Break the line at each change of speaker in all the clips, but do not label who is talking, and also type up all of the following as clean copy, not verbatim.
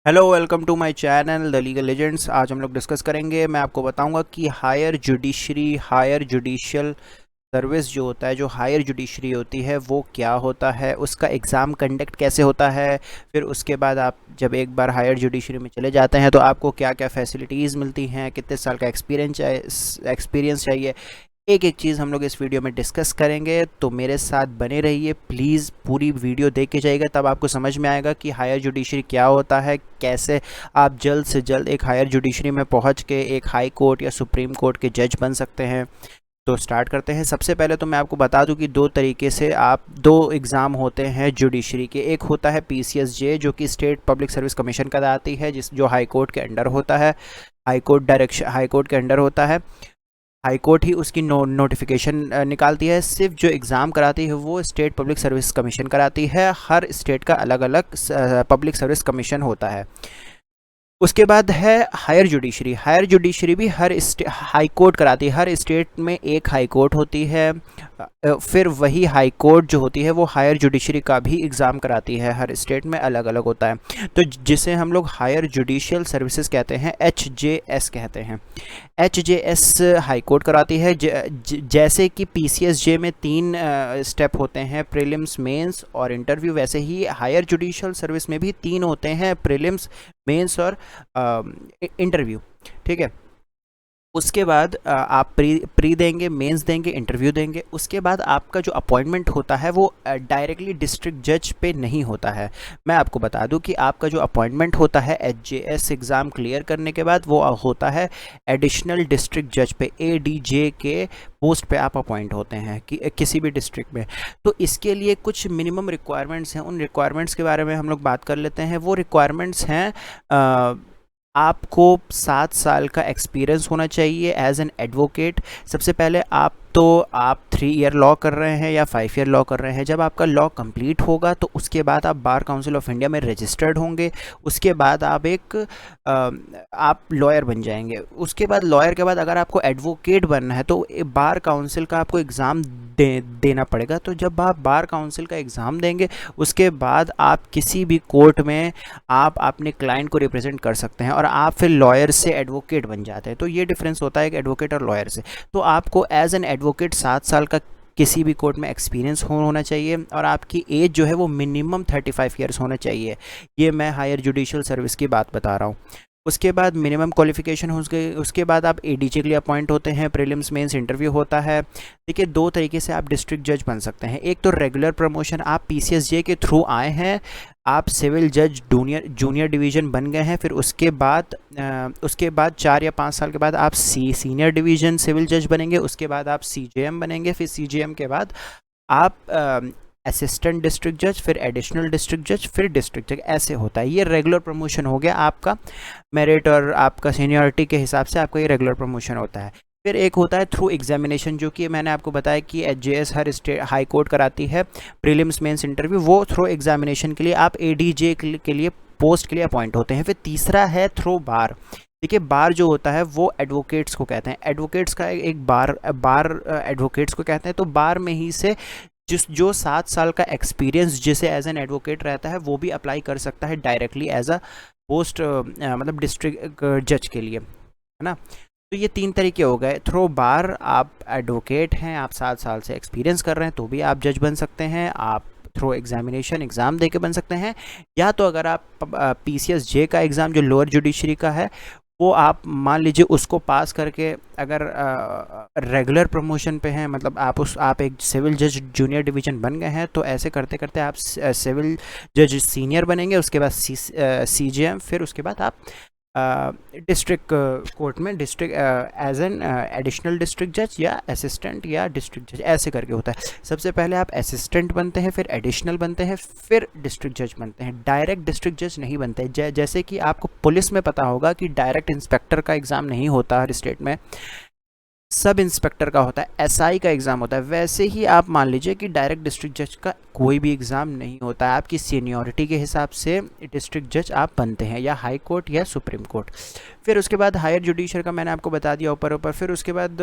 Hello, welcome to my channel the legal legends. आज हम लोग डिस्कस करेंगे। मैं आपको बताऊंगा कि हायर जुडिशियल सर्विस जो होता है, जो हायर जुडिशरी होती है, वो क्या होता है, उसका एग्ज़ाम कंडक्ट कैसे होता है। फिर उसके बाद आप जब एक बार हायर जुडिशरी में चले जाते हैं तो आपको क्या क्या फैसिलिटीज़ मिलती हैं, कितने साल का एक्सपीरियंस चाहिए। एक एक चीज़ हम लोग इस वीडियो में डिस्कस करेंगे, तो मेरे साथ बने रहिए प्लीज़। पूरी वीडियो देख के जाइएगा, तब आपको समझ में आएगा कि हायर जुडिशरी क्या होता है, कैसे आप जल्द से जल्द एक हायर जुडिशरी में पहुंच के एक हाई कोर्ट या सुप्रीम कोर्ट के जज बन सकते हैं। तो स्टार्ट करते हैं। सबसे पहले तो मैं आपको बता दूं कि दो तरीके से आप दो एग्ज़ाम होते हैं जुडिशरी के। एक होता है PCSJ, जो कि स्टेट पब्लिक सर्विस कमीशन कराती है, जो हाई कोर्ट के अंडर होता है। हाई कोर्ट के अंडर होता है। हाई कोर्ट ही उसकी नोटिफिकेशन निकालती है। सिर्फ जो एग्ज़ाम कराती है वो स्टेट पब्लिक सर्विस कमीशन कराती है। हर स्टेट का अलग अलग पब्लिक सर्विस कमीशन होता है। उसके बाद है हायर जुडिशरी। हायर जुडिशरी भी हाई कोर्ट कराती है। हर स्टेट में एक हाई कोर्ट होती है। फिर वही हाई कोर्ट जो होती है वो हायर जुडिशरी का भी एग्ज़ाम कराती है। हर स्टेट में अलग अलग होता है। तो जिसे हम लोग हायर जुडिशियल सर्विसेज कहते हैं, HJS कहते हैं। HJS हाई कोर्ट कराती है। जैसे कि PCSJ में 3 स्टेप होते हैं, प्रीलिम्स, मेंस और इंटरव्यू, वैसे ही हायर जुडिशियल सर्विस में भी 3 होते हैं, प्रीलिम्स, मेंस और इंटरव्यू। ठीक है। उसके बाद आप प्री देंगे, मेंस देंगे, इंटरव्यू देंगे। उसके बाद आपका जो अपॉइंटमेंट होता है वो डायरेक्टली डिस्ट्रिक्ट जज पे नहीं होता है। मैं आपको बता दूं कि आपका जो अपॉइंटमेंट होता है HJS एग्ज़ाम क्लियर करने के बाद, वो होता है एडिशनल डिस्ट्रिक्ट जज पे, ADJ के पोस्ट पे आप अपॉइंट होते हैं किसी भी डिस्ट्रिक्ट में। तो इसके लिए कुछ मिनिमम रिक्वायरमेंट्स हैं। उन रिक्वायरमेंट्स के बारे में हम लोग बात कर लेते हैं। वो रिक्वायरमेंट्स हैं, आपको 7 साल का एक्सपीरियंस होना चाहिए एज एन एडवोकेट। सबसे पहले आप 3 ईयर लॉ कर रहे हैं या 5 ईयर लॉ कर रहे हैं। जब आपका लॉ कंप्लीट होगा तो उसके बाद आप बार काउंसिल ऑफ इंडिया में रजिस्टर्ड होंगे। उसके बाद आप लॉयर बन जाएंगे। उसके बाद लॉयर के बाद अगर आपको एडवोकेट बनना है तो बार काउंसिल का आपको एग्ज़ाम देना पड़ेगा। तो जब आप बार काउंसिल का एग्ज़ाम देंगे उसके बाद आप किसी भी कोर्ट में आप अपने क्लाइंट को रिप्रेजेंट कर सकते हैं और आप फिर लॉयर से एडवोकेट बन जाते हैं। तो ये डिफरेंस होता है एक एडवोकेट और लॉयर से। तो आपको एज एन एडवोकेट 7 साल का किसी भी कोर्ट में एक्सपीरियंस होना चाहिए और आपकी एज जो है वो मिनिमम 35 ईयर्स होना चाहिए। ये मैं हायर जुडिशियल सर्विस की बात बता रहा हूँ। उसके बाद मिनिमम क्वालिफिकेशन हो गई। उसके बाद आप ADJ के लिए अपॉइंट होते हैं। प्रीलिम्स, मेंस, इंटरव्यू होता है। देखिए, 2 तरीके से आप डिस्ट्रिक्ट जज बन सकते हैं। एक तो रेगुलर प्रमोशन, आप PCSJ के थ्रू आए हैं, आप सिविल जज जूनियर डिवीज़न बन गए हैं। फिर उसके बाद 4 या 5 साल के बाद आप सीनियर डिवीज़न सिविल जज बनेंगे। उसके बाद आप CJM बनेंगे। फिर CJM के बाद आप असिस्टेंट डिस्ट्रिक्ट जज, फिर एडिशनल डिस्ट्रिक्ट जज, फिर डिस्ट्रिक्ट जज। ऐसे होता है। ये रेगुलर प्रमोशन हो गया आपका। मेरिट और आपका सीनियरिटी के हिसाब से आपका ये रेगुलर प्रमोशन होता है। फिर एक होता है थ्रू एग्जामिनेशन, जो कि मैंने आपको बताया कि HJS हर स्टेट हाई कोर्ट कराती है। प्रीलिम्स, मेंस, इंटरव्यू, वो थ्रू एग्जामिनेशन के लिए आप ADJ के लिए पोस्ट के लिए अपॉइंट होते हैं। फिर तीसरा है थ्रू बार। देखिए, बार जो होता है वो एडवोकेट्स को कहते हैं। एडवोकेट्स का एक बार एडवोकेट्स को कहते हैं। तो बार में ही से जो 7 साल का एक्सपीरियंस जिसे एज एन एडवोकेट रहता है वो भी अप्लाई कर सकता है डायरेक्टली एज अ पोस्ट, मतलब डिस्ट्रिक्ट जज के लिए, है ना। तो ये 3 तरीके हो गए। थ्रो बार, आप एडवोकेट हैं, आप 7 साल से एक्सपीरियंस कर रहे हैं तो भी आप जज बन सकते हैं। आप थ्रो एग्जामिनेशन एग्ज़ाम दे के बन सकते हैं। या तो अगर आप PCSJ का एग्ज़ाम जो लोअर जुडिशरी का है वो आप मान लीजिए उसको पास करके अगर रेगुलर प्रमोशन पे हैं, मतलब आप एक सिविल जज जूनियर डिवीज़न बन गए हैं, तो ऐसे करते करते आप सिविल जज सीनियर बनेंगे। उसके बाद CJM, फिर उसके बाद आप डिस्ट्रिक्ट कोर्ट में district as an additional district जज या असिस्टेंट या डिस्ट्रिक्ट जज, ऐसे करके होता है। सबसे पहले आप असिस्टेंट बनते हैं, फिर एडिशनल बनते हैं, फिर डिस्ट्रिक्ट जज बनते हैं। डायरेक्ट डिस्ट्रिक्ट जज नहीं बनते। जैसे कि आपको पुलिस में पता होगा कि डायरेक्ट इंस्पेक्टर का एग्ज़ाम नहीं होता हर स्टेट में, सब इंस्पेक्टर का होता है, SI का एग्ज़ाम होता है। वैसे ही आप मान लीजिए कि डायरेक्ट डिस्ट्रिक्ट जज का कोई भी एग्ज़ाम नहीं होता है, आपकी सीनियरिटी के हिसाब से डिस्ट्रिक्ट जज आप बनते हैं, या हाई कोर्ट या सुप्रीम कोर्ट। फिर उसके बाद हायर जुडिशल का मैंने आपको बता दिया ऊपर ऊपर। फिर उसके बाद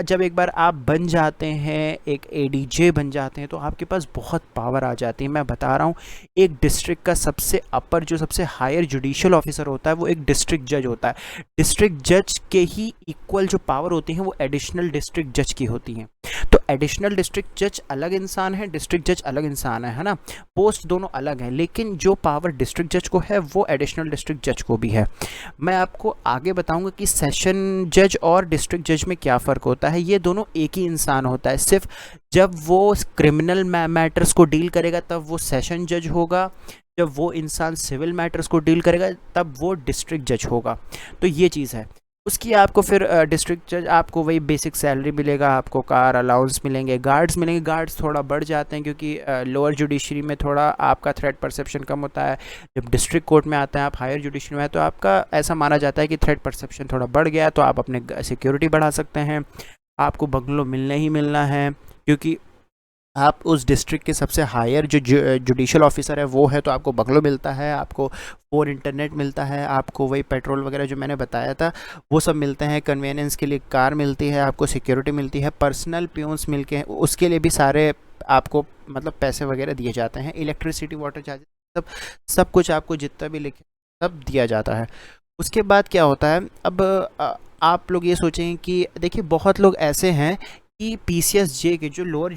जब एक बार आप बन जाते हैं, एक एडीजे बन जाते हैं, तो आपके पास बहुत पावर आ जाती है। मैं बता रहा हूँ, एक डिस्ट्रिक्ट का सबसे अपर जो सबसे हायर जुडिशियल ऑफिसर होता है वो एक डिस्ट्रिक्ट जज होता है। डिस्ट्रिक्ट जज के ही इक्वल जो पावर होती हैं वो एडिशनल डिस्ट्रिक्ट जज की होती हैं। तो एडिशनल डिस्ट्रिक्ट जज अलग इंसान है, डिस्ट्रिक्ट जज अलग इंसान है ना, पोस्ट दोनों अलग हैं, लेकिन जो पावर डिस्ट्रिक्ट जज को है वो एडिशनल डिस्ट्रिक्ट जज को भी है। मैं आपको आगे बताऊंगा कि सेशन जज और डिस्ट्रिक्ट जज में क्या फ़र्क होता है। ये दोनों एक ही इंसान होता है, सिर्फ जब वो क्रिमिनल मैटर्स को डील करेगा तब वो सेशन जज होगा, जब वो इंसान सिविल मैटर्स को डील करेगा तब वो डिस्ट्रिक्ट जज होगा। तो ये चीज़ है। उसकी आपको फिर डिस्ट्रिक्ट जज आपको वही बेसिक सैलरी मिलेगा, आपको कार अलाउंस मिलेंगे, गार्ड्स मिलेंगे। गार्ड्स थोड़ा बढ़ जाते हैं क्योंकि लोअर जुडिशरी में थोड़ा आपका थ्रेट परसेप्शन कम होता है। जब डिस्ट्रिक्ट कोर्ट में आता है, आप हायर जुडिशरी में है, तो आपका ऐसा माना जाता है कि थ्रेट परसेप्शन थोड़ा बढ़ गया, तो आप अपने सिक्योरिटी बढ़ा सकते हैं, आपको बंगलो मिलने ही मिलना है, क्योंकि आप उस डिस्ट्रिक्ट के सबसे हायर जो जुडिशियल ऑफिसर है वो है, तो आपको बंगलो मिलता है, आपको फ़ोन इंटरनेट मिलता है, आपको वही पेट्रोल वगैरह जो मैंने बताया था वो सब मिलते हैं, कन्वीनियंस के लिए कार मिलती है, आपको सिक्योरिटी मिलती है, पर्सनल प्यून्स मिल के उसके लिए भी सारे आपको मतलब पैसे वगैरह दिए जाते हैं, इलेक्ट्रिसिटी वाटर चार्जेस सब कुछ आपको जितना भी लिखे सब दिया जाता है। उसके बाद क्या होता है, अब आप लोग ये सोचेंगे कि देखिए बहुत लोग ऐसे हैं कि PCSJ के जो लोअर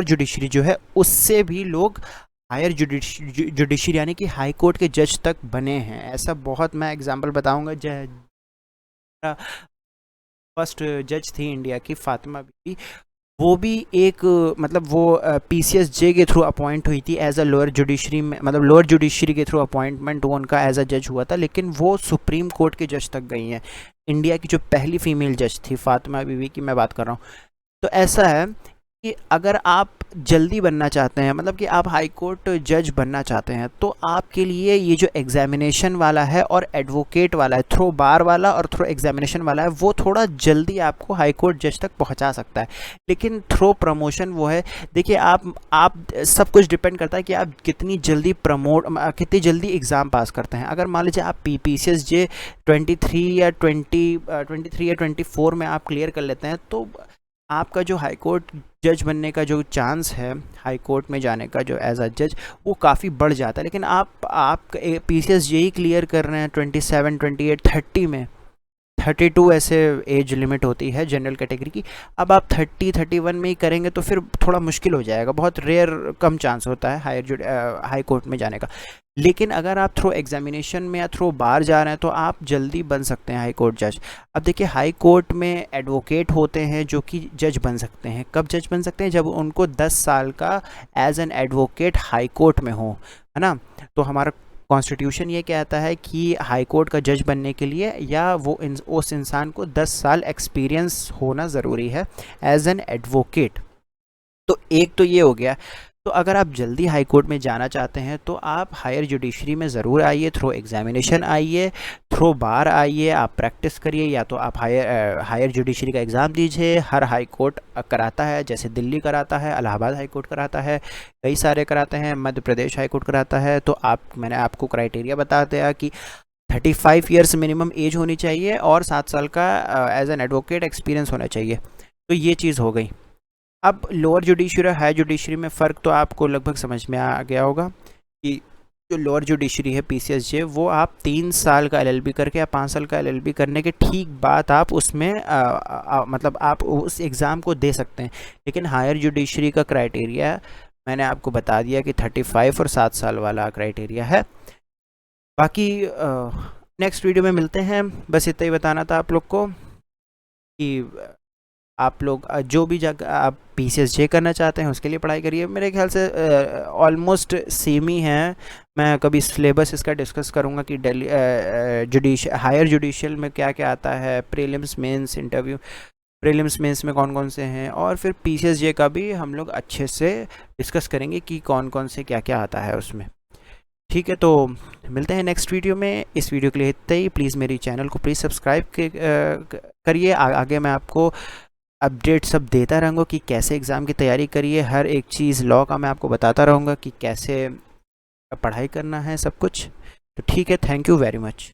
जुडिशरी जो है उससे भी लोग हायर जुडिशरी यानी कि हाई कोर्ट के जज तक बने हैं। ऐसा बहुत मैं एग्जांपल बताऊंगा। फर्स्ट जज थी इंडिया की फातिमा बीबी, वो भी एक मतलब वो PCSJ के थ्रू अपॉइंट हुई थी एज अ लोअर जुडिशरी में, मतलब लोअर जुडिशरी के थ्रू अपॉइंटमेंट वो उनका एज अ जज हुआ था, लेकिन वो सुप्रीम कोर्ट के जज तक गई हैं। इंडिया की जो पहली फीमेल जज थी फातिमा बीबी की मैं बात कर रहा हूँ। तो ऐसा है कि अगर आप जल्दी बनना चाहते हैं, मतलब कि आप हाई कोर्ट जज बनना चाहते हैं, तो आपके लिए ये जो एग्जामिनेशन वाला है और एडवोकेट वाला है, थ्रो बार वाला और थ्रो एग्जामिनेशन वाला है, वो थोड़ा जल्दी आपको हाई कोर्ट जज तक पहुंचा सकता है। लेकिन थ्रो प्रमोशन वो है, देखिए आप सब कुछ डिपेंड करता है कि आप कितनी जल्दी कितनी जल्दी एग्ज़ाम पास करते हैं। अगर मान लीजिए आप PCSJ 23 या 24 में आप क्लियर कर लेते हैं, तो आपका जो हाई कोर्ट जज बनने का जो चांस है, हाई कोर्ट में जाने का जो एज अ जज, वो काफ़ी बढ़ जाता है। लेकिन आप PCSJ ही क्लियर कर रहे हैं 27, 28, 30 में, 32 ऐसे एज लिमिट होती है जनरल कैटेगरी की। अब आप 30, 31 में ही करेंगे तो फिर थोड़ा मुश्किल हो जाएगा, बहुत रेयर कम चांस होता है हाई कोर्ट में जाने का। लेकिन अगर आप थ्रो एग्जामिनेशन में या थ्रो बार जा रहे हैं तो आप जल्दी बन सकते हैं हाई कोर्ट जज। अब देखिए हाई कोर्ट में एडवोकेट होते हैं जो कि जज बन सकते हैं। कब जज बन सकते हैं? जब उनको 10 साल का as an advocate high court में हो, है ना। तो हमारा कॉन्स्टिट्यूशन ये कहता है कि हाई कोर्ट का जज बनने के लिए या उस इंसान को 10 साल एक्सपीरियंस होना ज़रूरी है एज एन एडवोकेट। तो एक तो ये हो गया। तो अगर आप जल्दी हाई कोर्ट में जाना चाहते हैं तो आप हायर जुडिशरी में ज़रूर आइए, थ्रो एग्जामिनेशन आइए, थ्रो बार आइए, आप प्रैक्टिस करिए, या तो आप हायर जुडिशरी का एग्ज़ाम दीजिए। हर हाई कोर्ट कराता है, जैसे दिल्ली कराता है, इलाहाबाद हाई कोर्ट कराता है, कई सारे कराते हैं, मध्य प्रदेश हाई कोर्ट कराता है। तो मैंने आपको क्राइटेरिया बता दिया कि 35 ईयर्स मिनिमम एज होनी चाहिए और 7 साल का एज एन एडवोकेट एक्सपीरियंस होना चाहिए। तो ये चीज़ हो गई। अब लोअर जुडिशरी और हाई जुडिशरी में फ़र्क तो आपको लगभग समझ में आ गया होगा कि जो लोअर जुडिशरी है PCSJ, वो आप 3 साल का LLB करके या 5 साल का LLB करने के ठीक बाद आप उसमें मतलब आप उस एग्ज़ाम को दे सकते हैं। लेकिन हायर जुडिशरी का क्राइटेरिया मैंने आपको बता दिया कि 35 और 7 साल वाला क्राइटेरिया है। बाकी नेक्स्ट वीडियो में मिलते हैं। बस इतना ही बताना था आप लोग को कि आप लोग जो भी जगह आप PCSJ करना चाहते हैं उसके लिए पढ़ाई करिए। मेरे ख्याल से ऑलमोस्ट सेम ही है। मैं कभी सिलेबस इसका डिस्कस करूँगा कि हायर जुडिशियल में क्या क्या आता है, prelims mains interview, prelims mains में कौन कौन से हैं, और फिर PCSJ का भी हम लोग अच्छे से डिस्कस करेंगे कि कौन कौन से क्या क्या आता है उसमें। ठीक है, तो मिलते हैं नेक्स्ट वीडियो में। इस वीडियो के लिए इतना ही। प्लीज़ मेरी चैनल को प्लीज़ सब्सक्राइब करिए। आगे मैं आपको अपडेट सब देता रहूँगा कि कैसे एग्ज़ाम की तैयारी करिए, हर एक चीज़ लॉ का मैं आपको बताता रहूँगा कि कैसे पढ़ाई करना है सब कुछ। तो ठीक है, थैंक यू वेरी मच।